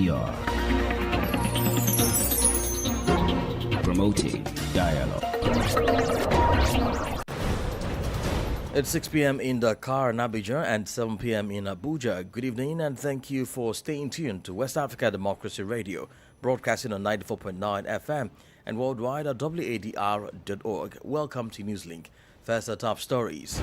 PR. Promoting dialogue. It's 6 p.m. in Dakar and Abidjan and 7 p.m. in Abuja. Good evening and thank you for staying tuned to West Africa Democracy Radio, broadcasting on 94.9 FM and worldwide at wadr.org. Welcome to Newslink. First, the top stories.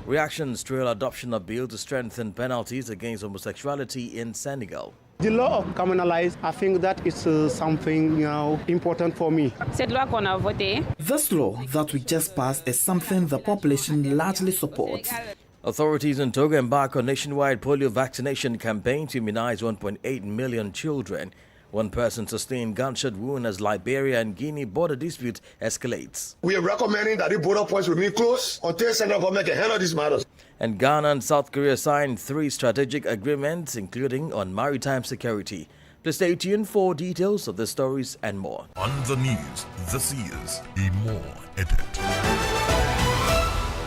Reactions trail adoption of bill to strengthen penalties against homosexuality in Senegal. The law of criminalize, I think that is something important for me. Cette loi qu'on a votée. This law that we just passed is something the population largely supports. Authorities in Togo embark on nationwide polio vaccination campaign to immunize 1.8 million children. One person sustained gunshot wound as Liberia and Guinea border dispute escalates. We are recommending that the border points remain closed until Senegal government can handle these matters. And Ghana and South Korea signed 3 strategic agreements, including on maritime security. Please stay tuned for details of the stories and more. On the news, this is a more edit.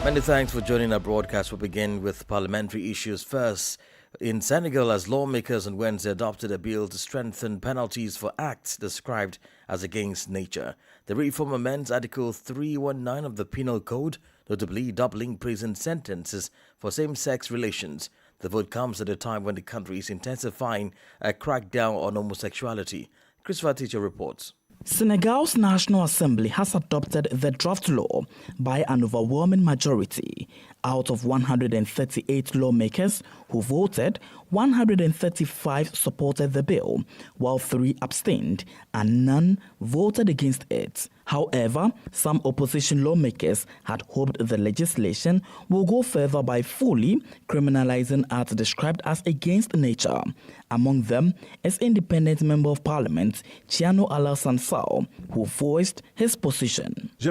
Many thanks for joining our broadcast. We'll begin with parliamentary issues first. In Senegal, as lawmakers on Wednesday adopted a bill to strengthen penalties for acts described as against nature. The reform amends Article 319 of the Penal Code, notably doubling prison sentences for same-sex relations. The vote comes at a time when the country is intensifying a crackdown on homosexuality. Christopher Teacher reports. Senegal's National Assembly has adopted the draft law by an overwhelming majority. Out of 138 lawmakers who voted, 135 supported the bill, while 3 abstained and none voted against it. However, some opposition lawmakers had hoped the legislation will go further by fully criminalizing acts described as against nature. Among them is Independent Member of Parliament Chiano Alassane Sow, who voiced his position. I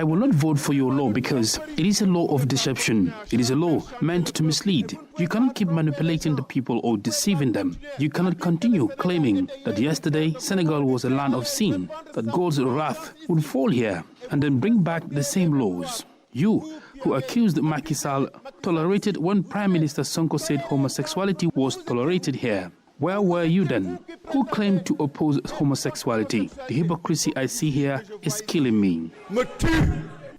will not vote for your law because it is a law of deception. It is a law meant to mislead. You cannot keep manipulating the people or deceiving them. You cannot continue claiming that yesterday Senegal was a land of sin, that God's wrath would fall here, and then bring back the same laws. You, who accused Macky Sall, tolerated when Prime Minister Sonko said homosexuality was tolerated here. Where were you then? Who claimed to oppose homosexuality? The hypocrisy I see here is killing me.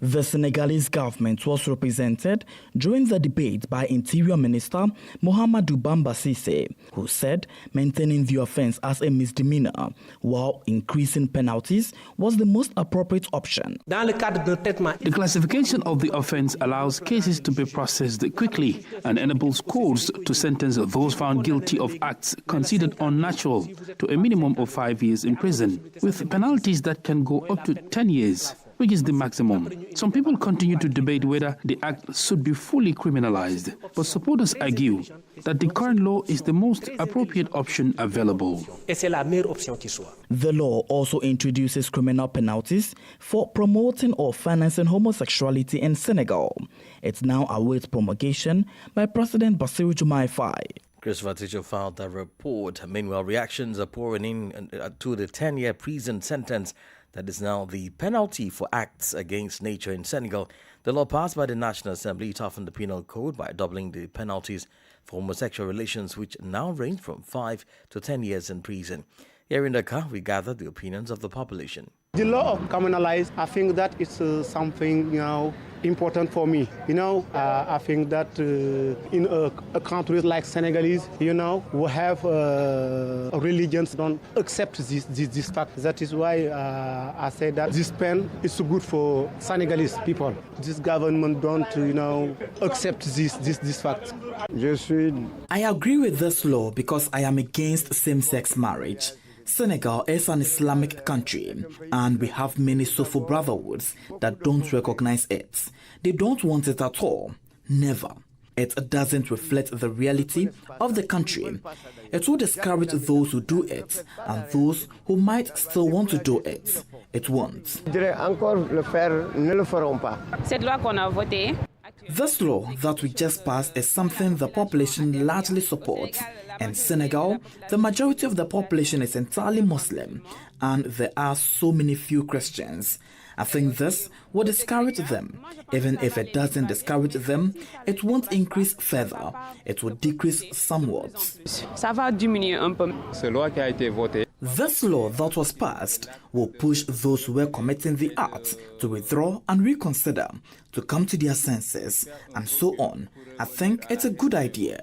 The Senegalese government was represented during the debate by Interior Minister Mohamedou Bamba Cissé, who said maintaining the offense as a misdemeanor while increasing penalties was the most appropriate option. The classification of the offense allows cases to be processed quickly and enables courts to sentence those found guilty of acts considered unnatural to a minimum of 5 years in prison, with penalties that can go up to 10 years. Which is the maximum. Some people continue to debate whether the act should be fully criminalized, but supporters argue that the current law is the most appropriate option available. The law also introduces criminal penalties for promoting or financing homosexuality in Senegal. It now awaits promulgation by President Bassirou Diomaye Faye. Christopher Teacher filed that report. Meanwhile, reactions are pouring in to the 10-year prison sentence that is now the penalty for acts against nature in Senegal. The law passed by the National Assembly toughened the penal code by doubling the penalties for homosexual relations, which now range from 5 to 10 years in prison. Here in Dakar, we gathered the opinions of the population. The law of criminalize, I think that is something important for me. I think that in a country like Senegalese, we have religions don't accept this fact. That is why I say that this pen is so good for Senegalese people. This government don't accept this fact. I agree with this law because I am against same-sex marriage. Senegal is an Islamic country, and we have many Sufi brotherhoods that don't recognize it. They don't want it at all. Never. It doesn't reflect the reality of the country. It will discourage those who do it and those who might still want to do it. It won't. Cette loi qu'on a votée. This law that we just passed is something the population largely supports. In Senegal, the majority of the population is entirely Muslim, and there are so many few Christians. I think this will discourage them. Even if it doesn't discourage them, it won't increase further. It will decrease somewhat. Ça va diminuer un peu. This law that was passed will push those who were committing the act to withdraw and reconsider, to come to their senses, and so on. I think it's a good idea.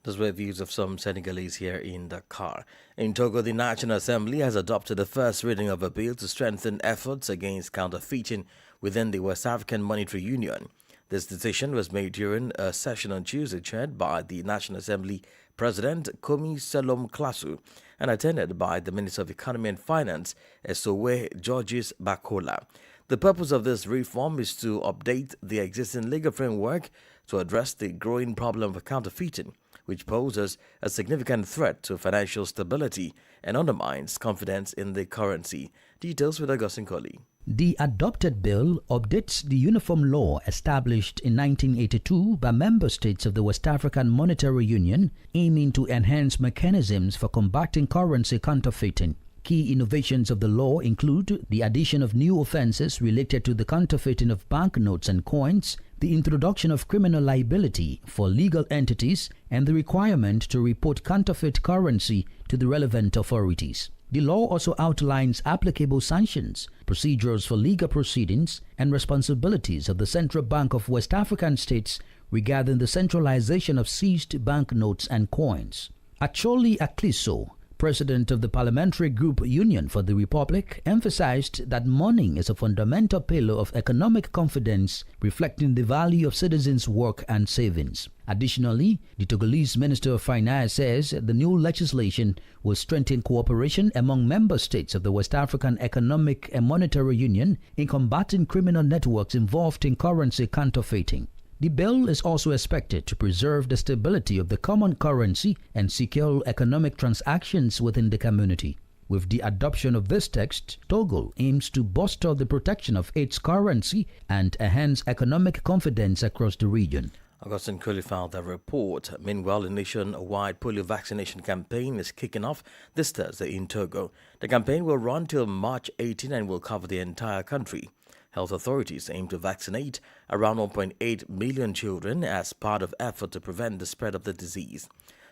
Those were views of some Senegalese here in Dakar. In Togo, the National Assembly has adopted the first reading of a bill to strengthen efforts against counterfeiting within the West African Monetary Union. This decision was made during a session on Tuesday chaired by the National Assembly President Komi Salom Klasu and attended by the Minister of Economy and Finance, Esowe Georges Bakola. The purpose of this reform is to update the existing legal framework to address the growing problem of counterfeiting, which poses a significant threat to financial stability and undermines confidence in the currency. Details with Augustine Colley. The adopted bill updates the uniform law established in 1982 by member states of the West African Monetary Union, aiming to enhance mechanisms for combating currency counterfeiting. Key innovations of the law include the addition of new offenses related to the counterfeiting of banknotes and coins, the introduction of criminal liability for legal entities, and the requirement to report counterfeit currency to the relevant authorities. The law also outlines applicable sanctions, procedures for legal proceedings, and responsibilities of the Central Bank of West African states regarding the centralization of seized banknotes and coins. Acholi Akliso, President of the Parliamentary Group Union for the Republic, emphasized that money is a fundamental pillar of economic confidence, reflecting the value of citizens' work and savings. Additionally, the Togolese Minister of Finance says the new legislation will strengthen cooperation among member states of the West African Economic and Monetary Union in combating criminal networks involved in currency counterfeiting. The bill is also expected to preserve the stability of the common currency and secure economic transactions within the community. With the adoption of this text, Togo aims to bolster the protection of its currency and enhance economic confidence across the region. Augustine Colley filed a report. Meanwhile, a nationwide polio vaccination campaign is kicking off this Thursday in Togo. The campaign will run till March 18 and will cover the entire country. Health authorities aim to vaccinate around 1.8 million children as part of effort to prevent the spread of the disease.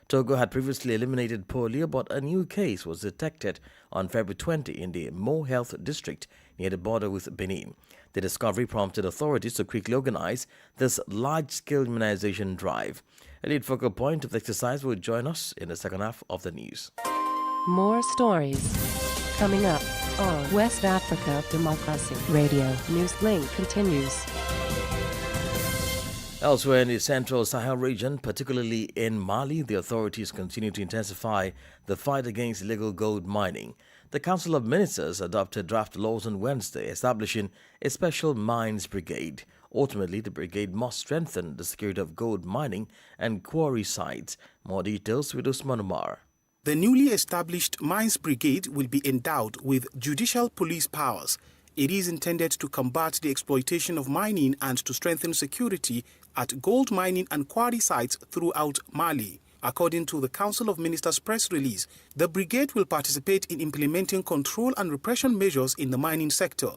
Togo had previously eliminated polio, but a new case was detected on February 20 in the Mo Health district near the border with Benin. The discovery prompted authorities to quickly organize this large-scale immunization drive. A lead focal point of the exercise will join us in the second half of the news. More stories coming up on West Africa Democracy Radio. Newslink continues. Elsewhere in the central Sahel region, particularly in Mali, the authorities continue to intensify the fight against illegal gold mining. The Council of Ministers adopted draft laws on Wednesday establishing a special mines brigade. Ultimately, the brigade must strengthen the security of gold mining and quarry sites. More details with Usman Umar. The newly established Mines Brigade will be endowed with judicial police powers. It is intended to combat the exploitation of mining and to strengthen security at gold mining and quarry sites throughout Mali. According to the Council of Ministers press release, the brigade will participate in implementing control and repression measures in the mining sector.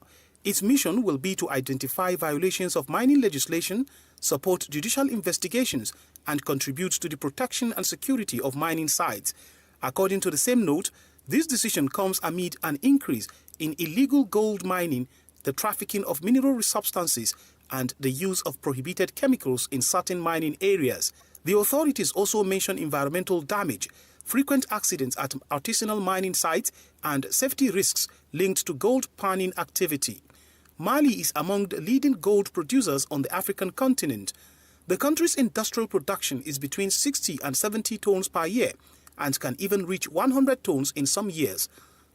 Its mission will be to identify violations of mining legislation, support judicial investigations, and contribute to the protection and security of mining sites. According to the same note, this decision comes amid an increase in illegal gold mining, the trafficking of mineral substances, and the use of prohibited chemicals in certain mining areas. The authorities also mention environmental damage, frequent accidents at artisanal mining sites, and safety risks linked to gold panning activity. Mali is among the leading gold producers on the African continent. The country's industrial production is between 60 and 70 tons per year, and can even reach 100 tons in some years.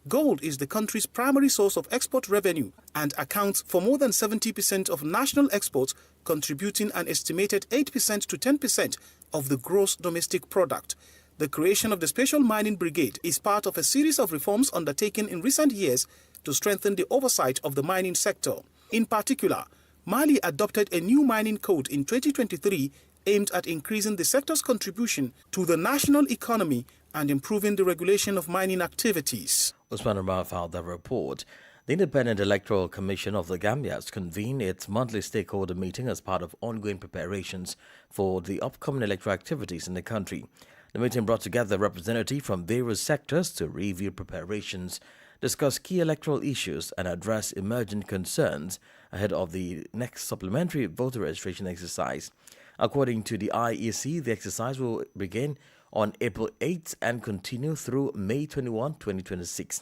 Gold is the country's primary source of export revenue and accounts for more than 70% of national exports, contributing an estimated 8% to 10% of the gross domestic product. The creation of the Special Mining Brigade is part of a series of reforms undertaken in recent years to strengthen the oversight of the mining sector. In particular, Mali adopted a new mining code in 2023 aimed at increasing the sector's contribution to the national economy and improving the regulation of mining activities. Usman Umar filed the report. The Independent Electoral Commission of the Gambia has convened its monthly stakeholder meeting as part of ongoing preparations for the upcoming electoral activities in the country. The meeting brought together representatives from various sectors to review preparations, discuss key electoral issues, and address emergent concerns ahead of the next supplementary voter registration exercise. According to the IEC, the exercise will begin on April 8 and continue through May 21, 2026.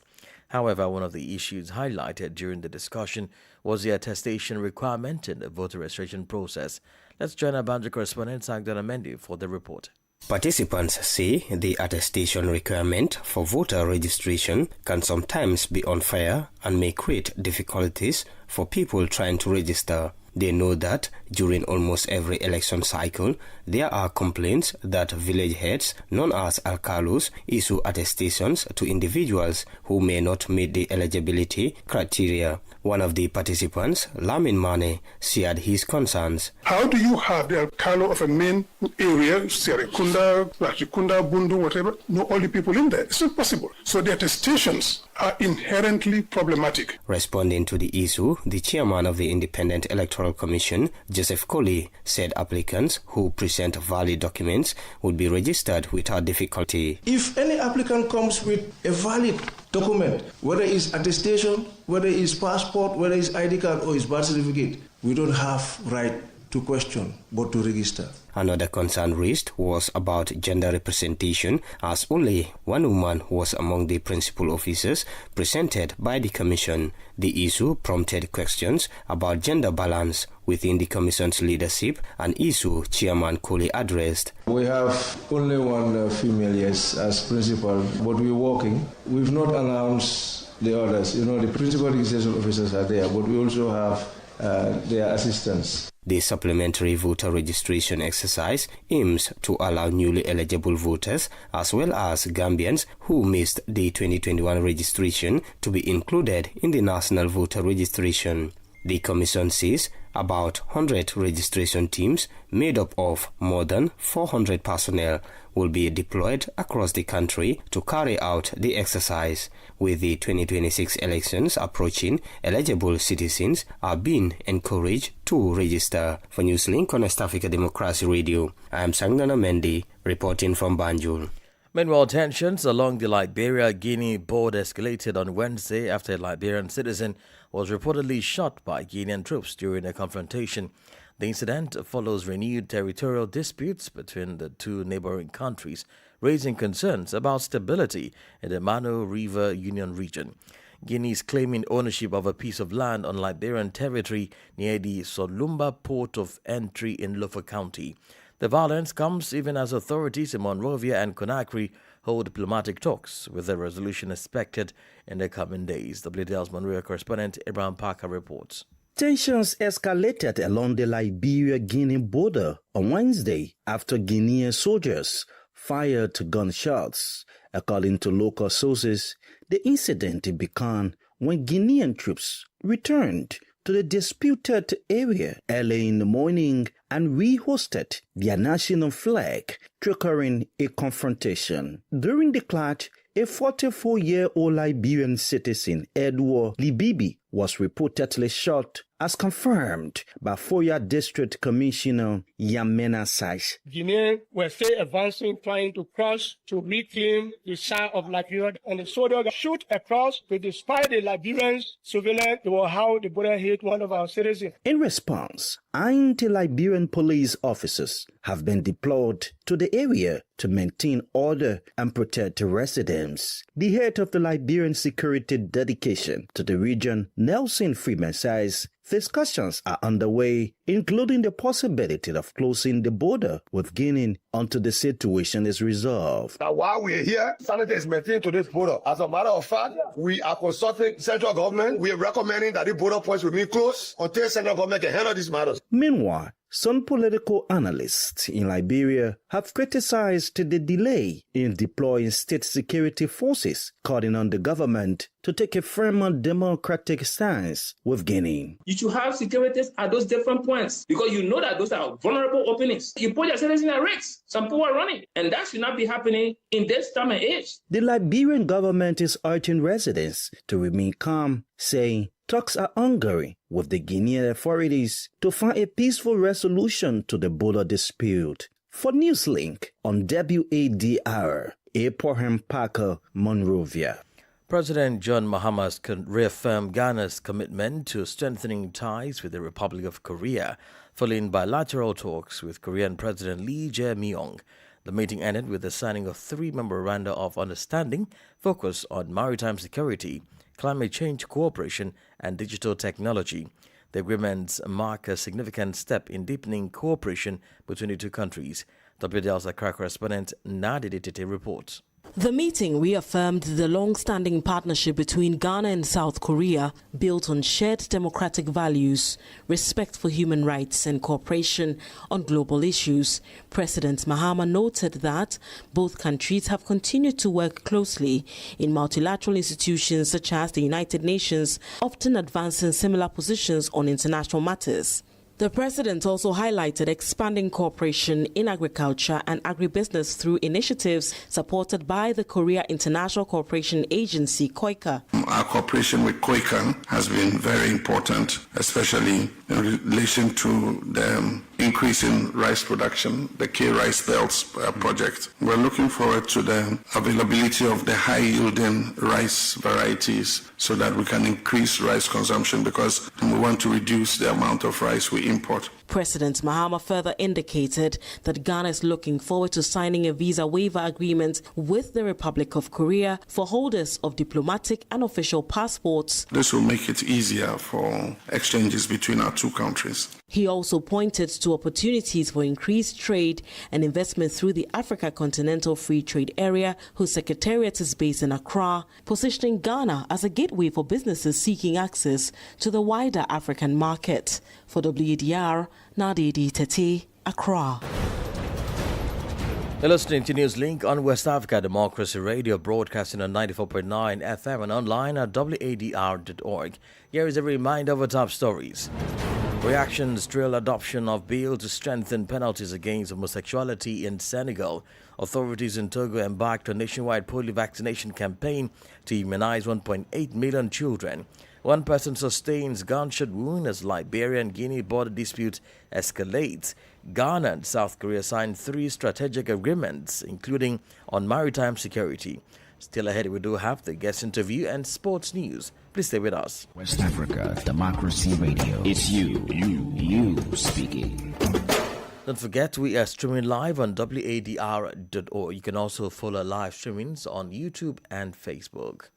However, one of the issues highlighted during the discussion was the attestation requirement in the voter registration process. Let's join our Banjo correspondent Sagdana Mendy for the report. Participants say the attestation requirement for voter registration can sometimes be unfair and may create difficulties for people trying to register. They know that during almost every election cycle, there are complaints that village heads, known as alcalos, issue attestations to individuals who may not meet the eligibility criteria. One of the participants, Lamin Mane, shared his concerns. How do you have the alcalo of a main area, Serekunda, Lachikunda, Bundu, whatever, know all the people in there? It's not possible. So the attestations are inherently problematic. Responding to the issue, the chairman of the Independent Electoral Commission, Joseph Colley, said applicants who present valid documents would be registered without difficulty. If any applicant comes with a valid document, whether it's attestation, whether it's passport, whether it's ID card or it's birth certificate, we don't have right to question but to register. Another concern raised was about gender representation, as only one woman was among the principal officers presented by the commission. The issue prompted questions about gender balance within the commission's leadership, an issue Chairman Colley addressed. We have only one female, yes, as principal, but we're working. We've not announced the others. The principal executive officers are there, but we also have their assistants. The supplementary voter registration exercise aims to allow newly eligible voters as well as Gambians who missed the 2021 registration to be included in the national voter registration. The Commission says about 100 registration teams made up of more than 400 personnel will be deployed across the country to carry out the exercise. With the 2026 elections approaching, eligible citizens are being encouraged to register. For Newslink on West Africa Democracy Radio, I am Sangana Mendy reporting from Banjul. Meanwhile, tensions along the Liberia-Guinea border escalated on Wednesday after a Liberian citizen was reportedly shot by Guinean troops during a confrontation. The incident follows renewed territorial disputes between the two neighboring countries, raising concerns about stability in the Mano River Union region. Guinea is claiming ownership of a piece of land on Liberian territory near the Solumba port of entry in Lofa County. The violence comes even as authorities in Monrovia and Conakry hold diplomatic talks, with a resolution expected in the coming days. WDL's Monrovia correspondent Abraham Parker reports. Tensions escalated along the Liberia-Guinea border on Wednesday after Guinean soldiers fired gunshots. According to local sources, the incident began when Guinean troops returned to the disputed area early in the morning and rehosted their national flag, triggering a confrontation. During the clash, a 44-year-old Liberian citizen, Edward Libibi, was reportedly shot, as confirmed by Foya District Commissioner Yamena Saish. Guineans were still advancing, trying to cross to reclaim the side of Liberia, and the soldiers shoot across to despite the Liberians' surveillance. They were how the border hit one of our citizens. In response, anti-Liberian police officers have been deployed to the area to maintain order and protect the residents. The head of the Liberian Security Dedication to the region, Nelson Freeman, says discussions are underway, including the possibility of closing the border with Guinea until the situation is resolved. Now, while we're here, sanity is maintained to this border. As a matter of fact, we are consulting central government. We are recommending that the border points remain closed until central government can handle these matters. Meanwhile, some political analysts in Liberia have criticized the delay in deploying state security forces, calling on the government to take a firmer democratic stance with Guinea. You should have securities at those different points because you know that those are vulnerable openings. You put your citizens at risk. Some people are running, and that should not be happening in this time and age. The Liberian government is urging residents to remain calm, saying talks are ongoing with the Guinean authorities to find a peaceful resolution to the border dispute. For Newslink on WADR, Abraham Parker, Monrovia. President John Mahama reaffirmed Ghana's commitment to strengthening ties with the Republic of Korea, following bilateral talks with Korean President Lee Jae-myung. The meeting ended with the signing of 3 memoranda of understanding focused on maritime security, climate change cooperation, and digital technology. The agreements mark a significant step in deepening cooperation between the two countries. WDL's Accra correspondent Nadi Tete reports. The meeting reaffirmed the long-standing partnership between Ghana and South Korea, built on shared democratic values, respect for human rights, and cooperation on global issues. President Mahama noted that both countries have continued to work closely in multilateral institutions such as the United Nations, often advancing similar positions on international matters. The president also highlighted expanding cooperation in agriculture and agribusiness through initiatives supported by the Korea International Cooperation Agency, KOICA. Our cooperation with KOICA has been very important, especially in relation to the increase in rice production, the K-Rice Belts project. We're looking forward to the availability of the high-yielding rice varieties so that we can increase rice consumption because we want to reduce the amount of rice we import. President Mahama further indicated that Ghana is looking forward to signing a visa waiver agreement with the Republic of Korea for holders of diplomatic and official passports. This will make it easier for exchanges between our two countries. He also pointed to opportunities for increased trade and investment through the Africa Continental Free Trade Area, whose secretariat is based in Accra, positioning Ghana as a gateway for businesses seeking access to the wider African market. For WDR, Nadidi Tete, Accra. You're listening to Newslink on West Africa Democracy Radio, broadcasting on 94.9 FM and online at wadr.org. Here is a reminder of our top stories. Reactions trail adoption of bill to strengthen penalties against homosexuality in Senegal. Authorities in Togo embarked on a nationwide polio vaccination campaign to immunize 1.8 million children. One person sustains gunshot wound as Liberia-Guinea border dispute escalates. Ghana and South Korea signed 3 strategic agreements, including on maritime security. Still ahead, we do have the guest interview and sports news. Please stay with us. West Africa Democracy Radio. It's you speaking. Don't forget, we are streaming live on wadr.org. You can also follow live streamings on YouTube and Facebook.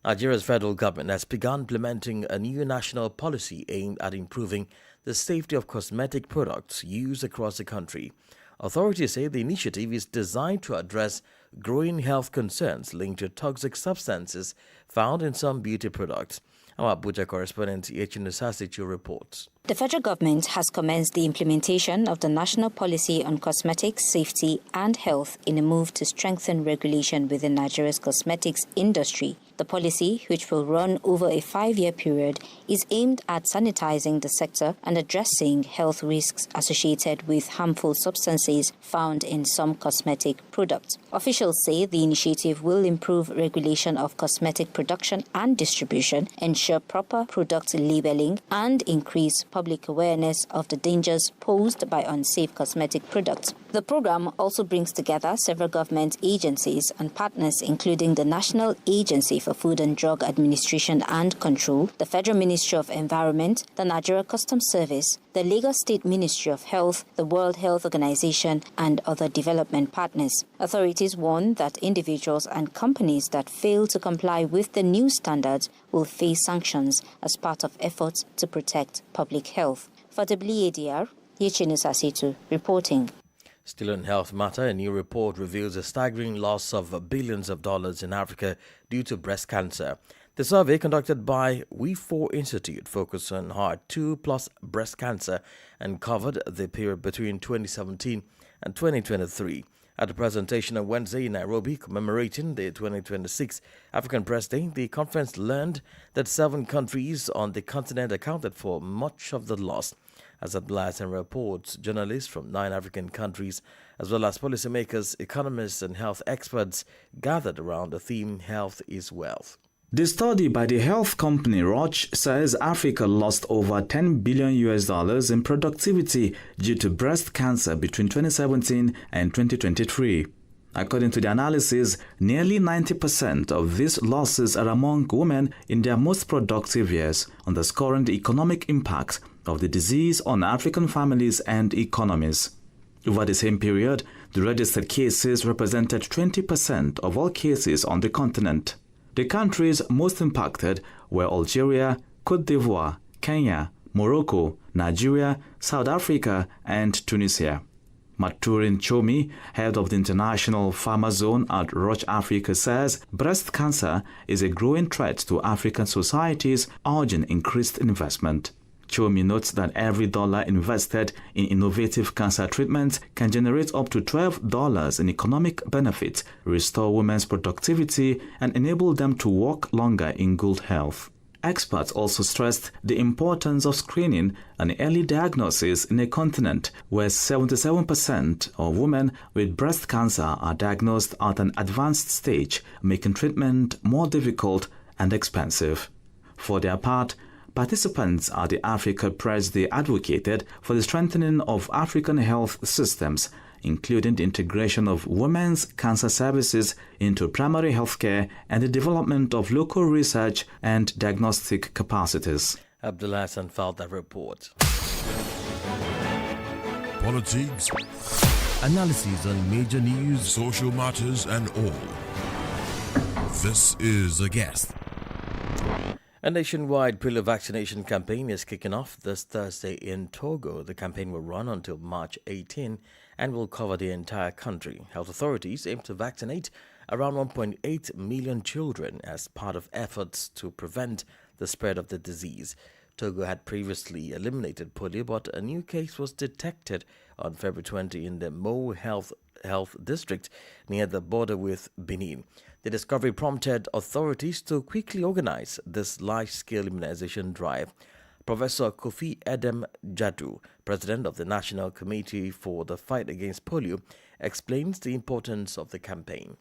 Nigeria's federal government has begun implementing a new national policy aimed at improving the safety of cosmetic products used across the country. Authorities say the initiative is designed to address growing health concerns linked to toxic substances found in some beauty products. Our Abuja correspondent Echin Sasichu reports. The federal government has commenced the implementation of the National Policy on Cosmetics Safety and Health in a move to strengthen regulation within Nigeria's cosmetics industry. The policy, which will run over a 5-year period, is aimed at sanitizing the sector and addressing health risks associated with harmful substances found in some cosmetic products. Officials say the initiative will improve regulation of cosmetic production and distribution, ensure proper product labeling, and increase public awareness of the dangers posed by unsafe cosmetic products. The program also brings together several government agencies and partners, including the National Agency for Food and Drug Administration and Control, the Federal Ministry of Environment, the Nigeria Customs Service, the Lagos State Ministry of Health, the World Health Organization, and other development partners. Authorities warn that individuals and companies that fail to comply with the new standards will face sanctions as part of efforts to protect public health. For WADR, Yechinu Sasitu reporting. Still on health matter, a new report reveals a staggering loss of billions of dollars in Africa due to breast cancer. The survey conducted by We4 Institute focused on HER2 plus breast cancer and covered the period between 2017 and 2023. At a presentation on Wednesday in Nairobi commemorating the 2026 African Breast Day, the conference learned that 7 countries on the continent accounted for much of the loss. As Abdullah reports, journalists from 9 African countries, as well as policymakers, economists and health experts gathered around the theme Health is Wealth. The study by the health company Roche says Africa lost over $10 billion in productivity due to breast cancer between 2017 and 2023. According to the analysis, nearly 90% of these losses are among women in their most productive years, underscoring the economic impact of the disease on African families and economies. Over the same period, the registered cases represented 20% of all cases on the continent. The countries most impacted were Algeria, Côte d'Ivoire, Kenya, Morocco, Nigeria, South Africa, and Tunisia. Maturin Chomi, head of the International Pharma Zone at Roche Africa, says breast cancer is a growing threat to African societies, urging increased investment. Chomi notes that every dollar invested in innovative cancer treatments can generate up to $12 in economic benefits, restore women's productivity, and enable them to work longer in good health. Experts also stressed the importance of screening and early diagnosis in a continent where 77% of women with breast cancer are diagnosed at an advanced stage, making treatment more difficult and expensive. For their part, participants at the Africa Press Day advocated for the strengthening of African health systems, including the integration of women's cancer services into primary health care and the development of local research and diagnostic capacities. Abdullah Hassan filed that report. Politics, analyses on major news, social matters, and all. This is The Guest. A nationwide polio vaccination campaign is kicking off this Thursday in Togo. The campaign will run until March 18 and will cover the entire country. Health authorities aim to vaccinate around 1.8 million children as part of efforts to prevent the spread of the disease. Togo had previously eliminated polio, but a new case was detected on February 20 in the Mo Health District near the border with Benin. The discovery prompted authorities to quickly organize this large-scale immunization drive. Professor Kofi Edem Jadu, president of the National Committee for the Fight Against Polio, explains the importance of the campaign.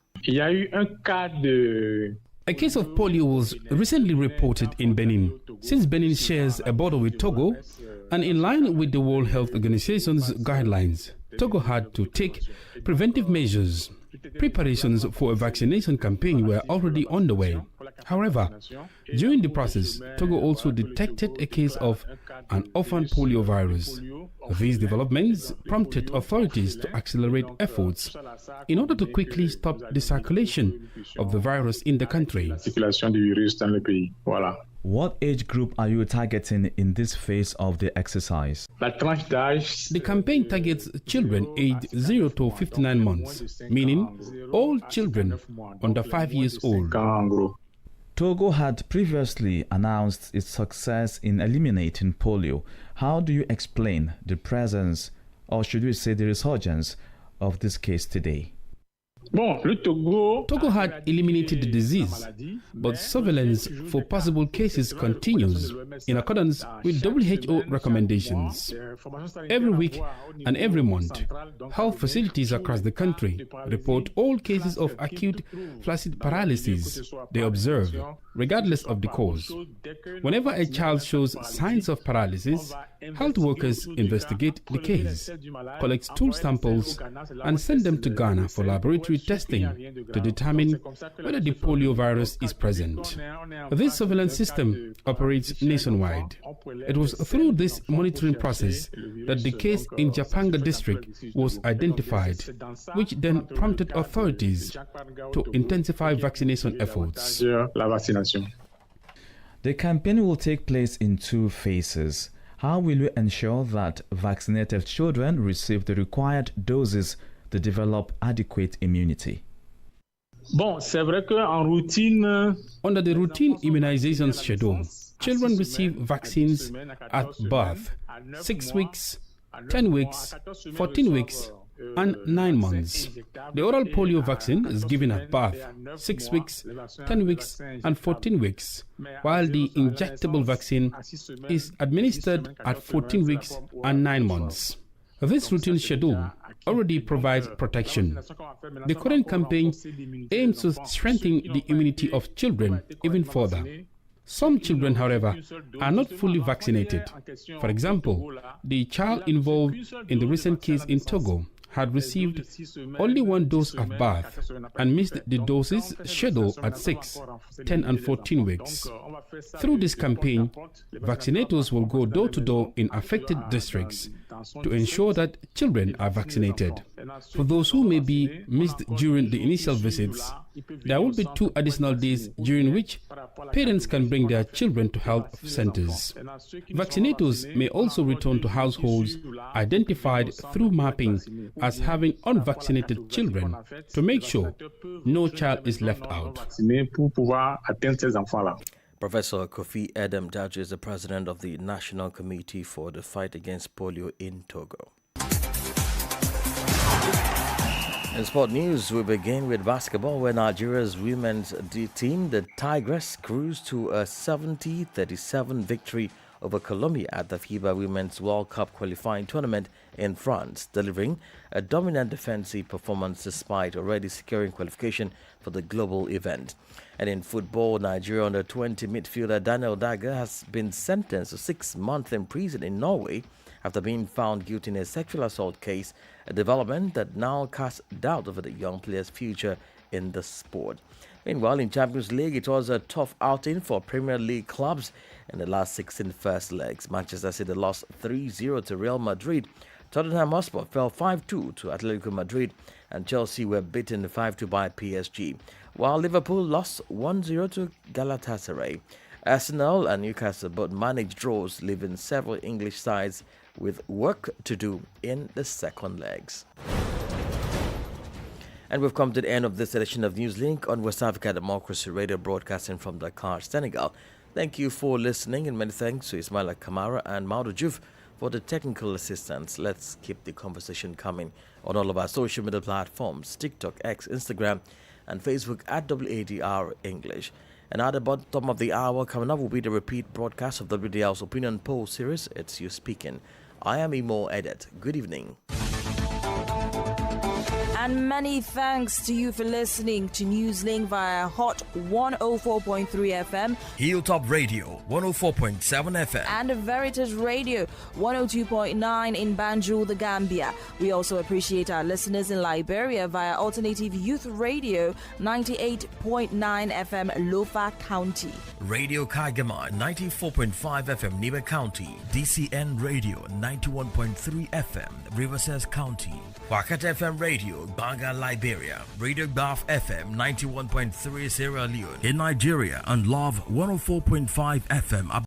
A case of polio was recently reported in Benin. Since Benin shares a border with Togo, and in line with the World Health Organization's guidelines, Togo had to take preventive measures. Preparations for a vaccination campaign were already underway. However, during the process, Togo also detected a case of an orphan polio virus. These developments prompted authorities to accelerate efforts in order to quickly stop the circulation of the virus in the country. What age group are you targeting in this phase of the exercise? The campaign targets children aged 0 to 59 months, meaning all children under 5 years old. Togo had previously announced its success in eliminating polio. How do you explain the presence, or should we say the resurgence, of this case today? Togo had eliminated the disease, but surveillance for possible cases continues in accordance with WHO recommendations. Every week and every month, health facilities across the country report all cases of acute flaccid paralysis they observe, regardless of the cause. Whenever a child shows signs of paralysis, health workers investigate the case, collect stool samples, and send them to Ghana for laboratory testing to determine whether the polio virus is present. This surveillance system operates nationwide. It was through this monitoring process that the case in Japanga district was identified, which then prompted authorities to intensify vaccination efforts. The campaign will take place in 2 phases. How will you ensure that vaccinated children receive the required doses to develop adequate immunity? Under the routine immunization schedule, children receive vaccines at birth, 6 weeks, 10 weeks, 14 weeks, and 9 months. The oral polio vaccine is given at birth, 6 weeks, 10 weeks, and 14 weeks, while the injectable vaccine is administered at 14 weeks and 9 months. This routine schedule already provides protection. The current campaign aims to strengthen the immunity of children even further. Some children, however, are not fully vaccinated. For example, the child involved in the recent case in Togo had received only 1 dose at birth and missed the doses scheduled at 6, 10 and 14 weeks. Through this campaign, vaccinators will go door to door in affected districts to ensure that children are vaccinated. For those who may be missed during the initial visits, there will be 2 additional days during which parents can bring their children to health centers. Vaccinators may also return to households identified through mapping as having unvaccinated children to make sure no child is left out. Professor Kofi Edem Daji is the president of the National Committee for the Fight Against Polio in Togo. In sport news, we begin with basketball, where Nigeria's women's team, the Tigress, cruised to a 70-37 victory over Colombia at the FIBA Women's World Cup qualifying tournament in France, delivering a dominant defensive performance despite already securing qualification for the global event. And in football, Nigeria under-20 midfielder Daniel Dagger has been sentenced to 6 months in prison in Norway after being found guilty in a sexual assault case, a development that now casts doubt over the young player's future in the sport. Meanwhile, in Champions League, it was a tough outing for Premier League clubs in the last 16 first legs. Manchester City lost 3-0 to Real Madrid. Tottenham Hotspur fell 5-2 to Atletico Madrid, and Chelsea were beaten 5-2 by PSG, while Liverpool lost 1-0 to Galatasaray. Arsenal and Newcastle both managed draws, leaving several English sides with work to do in the second legs. And we've come to the end of this edition of Newslink on West Africa Democracy Radio, broadcasting from Dakar, Senegal. Thank you for listening, and many thanks to Ismaila Kamara and Maudu Juf for the technical assistance. Let's keep the conversation coming on all of our social media platforms, TikTok, X, Instagram, and Facebook at WADR English. And at the bottom of the hour, coming up will be the repeat broadcast of WDR's Opinion Poll series, It's You Speaking. I am Imo Edet. Good evening. And many thanks to you for listening to Newslink via Hot 104.3 FM, Hilltop Radio 104.7 FM, and Veritas Radio 102.9 in Banjul, the Gambia. We also appreciate our listeners in Liberia via Alternative Youth Radio 98.9 FM, Lofa County, Radio Kagama 94.5 FM, Nibe County, DCN Radio 91.3 FM, Riverside County, Wakat FM Radio, Banga, Liberia, Radio Baf FM 91.3 Sierra Leone in Nigeria, and Love 104.5 FM